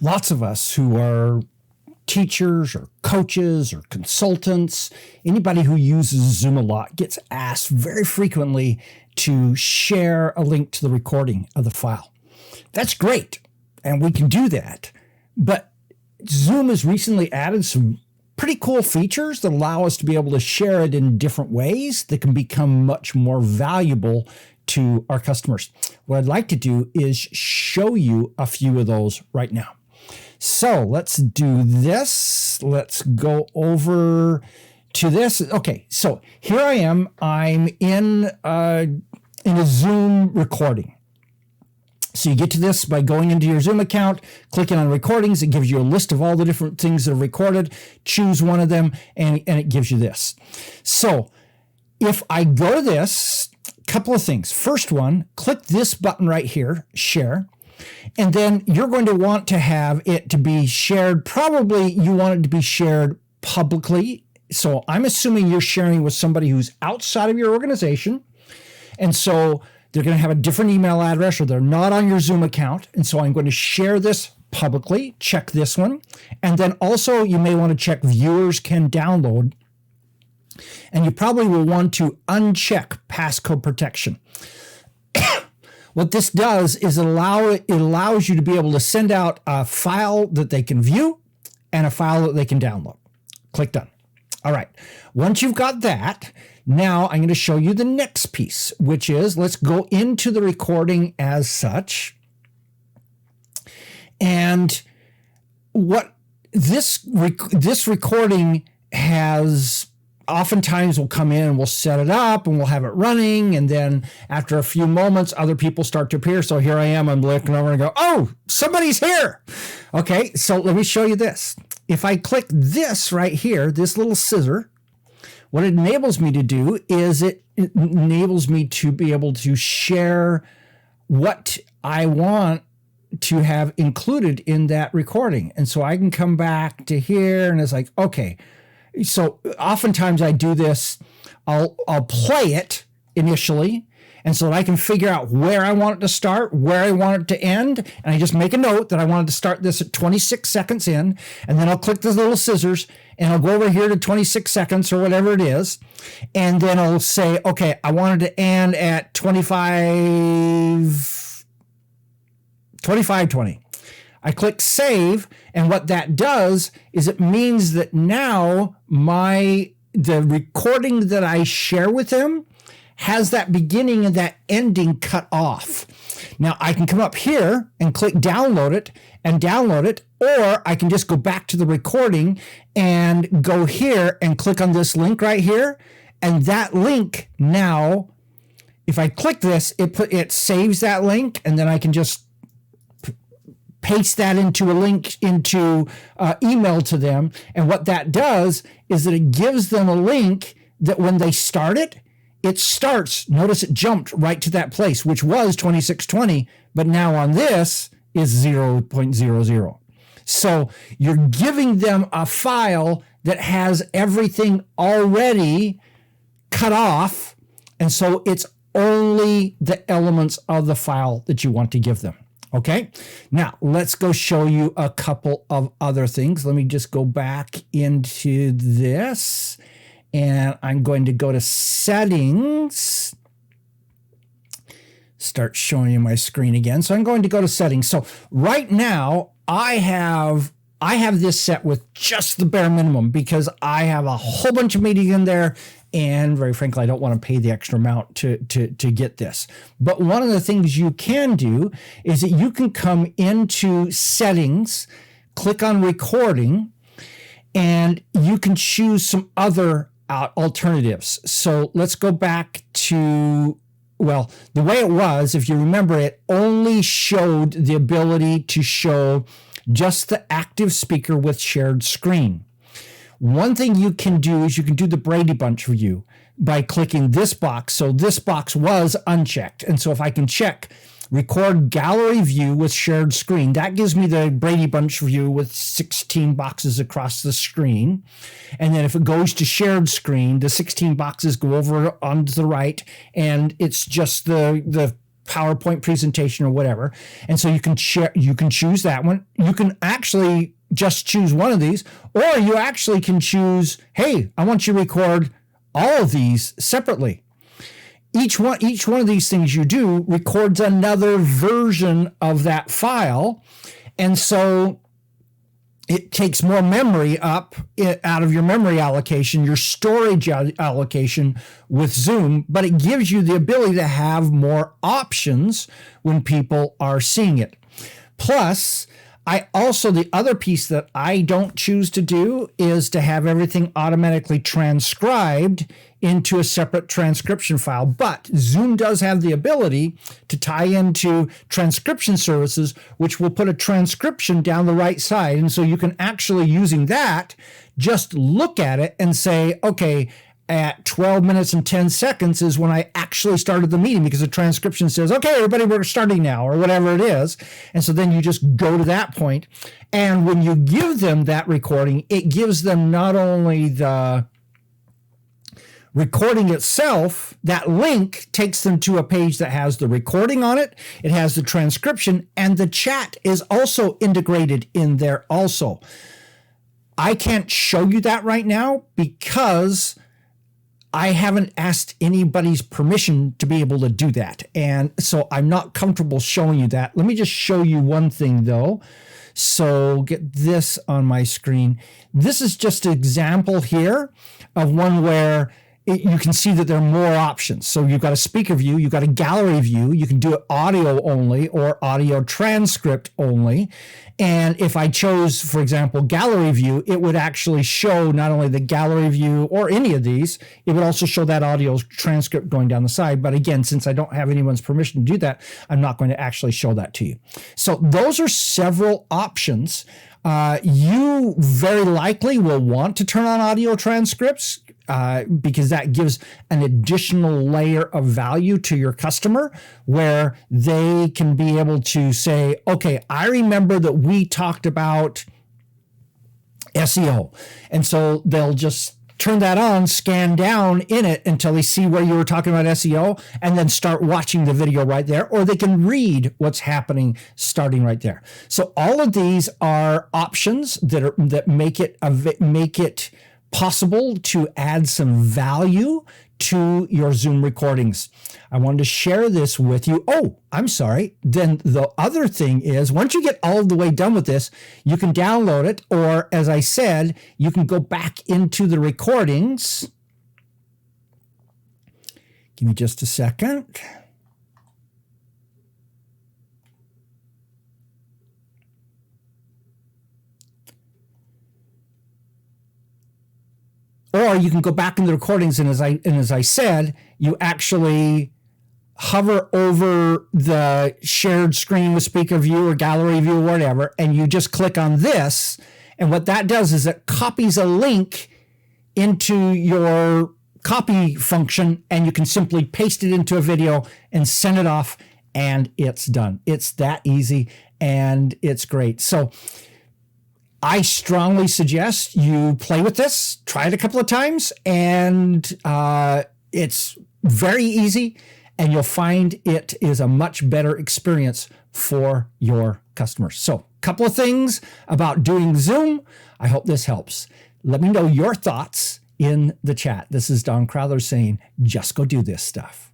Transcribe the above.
lots of us who are teachers or coaches or consultants, anybody who uses Zoom a lot gets asked very frequently to share a link to the recording of the file. That's great, and we can do that. But Zoom has recently added some pretty cool features that allow us to be able to share it in different ways that can become much more valuable to our customers. What I'd like to do is show you a few of those right now. So let's do this. Let's go over to this. Okay, so here I am. I'm in a Zoom recording. So you get to this by going into your Zoom account, clicking on recordings. It gives you a list of all the different things that are recorded. Choose one of them, and it gives you this. So if I go to this, a couple of things. First one, click this button right here, share. And then you're going to want to have it to be shared. Probably you want it to be shared publicly. So I'm assuming you're sharing with somebody who's outside of your organization. And so they're going to have a different email address, or they're not on your Zoom account. And so I'm going to share this publicly. Check this one. And then also you may want to check viewers can download. And you probably will want to uncheck passcode protection. What this does is it allows you to be able to send out a file that they can view and a file that they can download. Click done. All right. Once you've got that, now I'm going to show you the next piece, which is let's go into the recording as such. And what this recording has, oftentimes we'll come in and we'll set it up and we'll have it running. And then after a few moments, other people start to appear. So here I am, I'm looking over and go, oh, somebody's here. Okay, so let me show you this. If I click this right here, this little scissor, what it enables me to do is it enables me to be able to share what I want to have included in that recording. And so I can come back to here and it's like, okay. So oftentimes I do this, I'll play it initially, and so that I can figure out where I want it to start, where I want it to end, and I just make a note that I wanted to start this at 26 seconds in, and then I'll click the little scissors, and I'll go over here to 26 seconds or whatever it is, and then I'll say, okay, I wanted to end at 25:20. I click save, and what that does is it means that now the recording that I share with them has that beginning and that ending cut off. Now I can come up here and click download it, or I can just go back to the recording and go here and click on this link right here, and that link now, if I click this, it saves that link, and then I can just paste that into a link into email to them. And what that does is that it gives them a link that when they start it, it starts. Notice it jumped right to that place, which was 2620, but now on this is 0.00. So you're giving them a file that has everything already cut off. And so it's only the elements of the file that you want to give them. Okay, now let's go show you a couple of other things. Let me just go back into this, and I'm going to go to settings, start showing you my screen again. So I'm going to go to settings. So right now I have this set with just the bare minimum because I have a whole bunch of media in there. And very frankly, I don't want to pay the extra amount to get this. But one of the things you can do is that you can come into settings, click on recording, and you can choose some other alternatives. So let's go back to, well, the way it was, if you remember, it only showed the ability to show just the active speaker with shared screen. One thing you can do is you can do the Brady Bunch view by clicking this box. So this box was unchecked. And so if I can check record gallery view with shared screen, that gives me the Brady Bunch view with 16 boxes across the screen. And then if it goes to shared screen, the 16 boxes go over onto the right, and it's just the PowerPoint presentation or whatever. And so you can choose that one. You can actually just choose one of these, or you actually can choose, hey, I want you to record all of these separately. Each one of these things you do records another version of that file. And so it takes more memory out of your memory allocation, your storage allocation with Zoom, but it gives you the ability to have more options when people are seeing it. Plus, the other piece that I don't choose to do is to have everything automatically transcribed into a separate transcription file. But Zoom does have the ability to tie into transcription services, which will put a transcription down the right side. And so you can actually, using that, just look at it and say, okay, at 12 minutes and 10 seconds is when I actually started the meeting, because the transcription says, okay, everybody, we're starting now, or whatever it is. And so then you just go to that point. And when you give them that recording, it gives them not only the recording itself, that link takes them to a page that has the recording on it, it has the transcription, and the chat is also integrated in there also. I can't show you that right now because I haven't asked anybody's permission to be able to do that. And so I'm not comfortable showing you that. Let me just show you one thing though. So get this on my screen. This is just an example here of one where you can see that there are more options. So you've got a speaker view, you've got a gallery view, you can do it audio only or audio transcript only. And if I chose, for example, gallery view, it would actually show not only the gallery view or any of these, it would also show that audio transcript going down the side. But again, since I don't have anyone's permission to do that, I'm not going to actually show that to you. So those are several options. You very likely will want to turn on audio transcripts because that gives an additional layer of value to your customer, where they can be able to say, okay, I remember that we talked about SEO. And so they'll just turn that on, scan down in it until they see where you were talking about SEO, and then start watching the video right there, or they can read what's happening starting right there. So all of these are options that make it possible to add some value to your Zoom recordings. I wanted to share this with you. Oh, I'm sorry. Then the other thing is, once you get all the way done with this, you can download it, or as I said, you can go back into the recordings. Give me just a second. Or you can go back in the recordings, and as I said, you actually hover over the shared screen with speaker view or gallery view or whatever, and you just click on this. And what that does is it copies a link into your copy function, and you can simply paste it into a video and send it off, and it's done. It's that easy, and it's great. So I strongly suggest you play with this, try it a couple of times, and it's very easy, and you'll find it is a much better experience for your customers. So a couple of things about doing Zoom. I hope this helps. Let me know your thoughts in the chat. This is Don Crowther saying, just go do this stuff.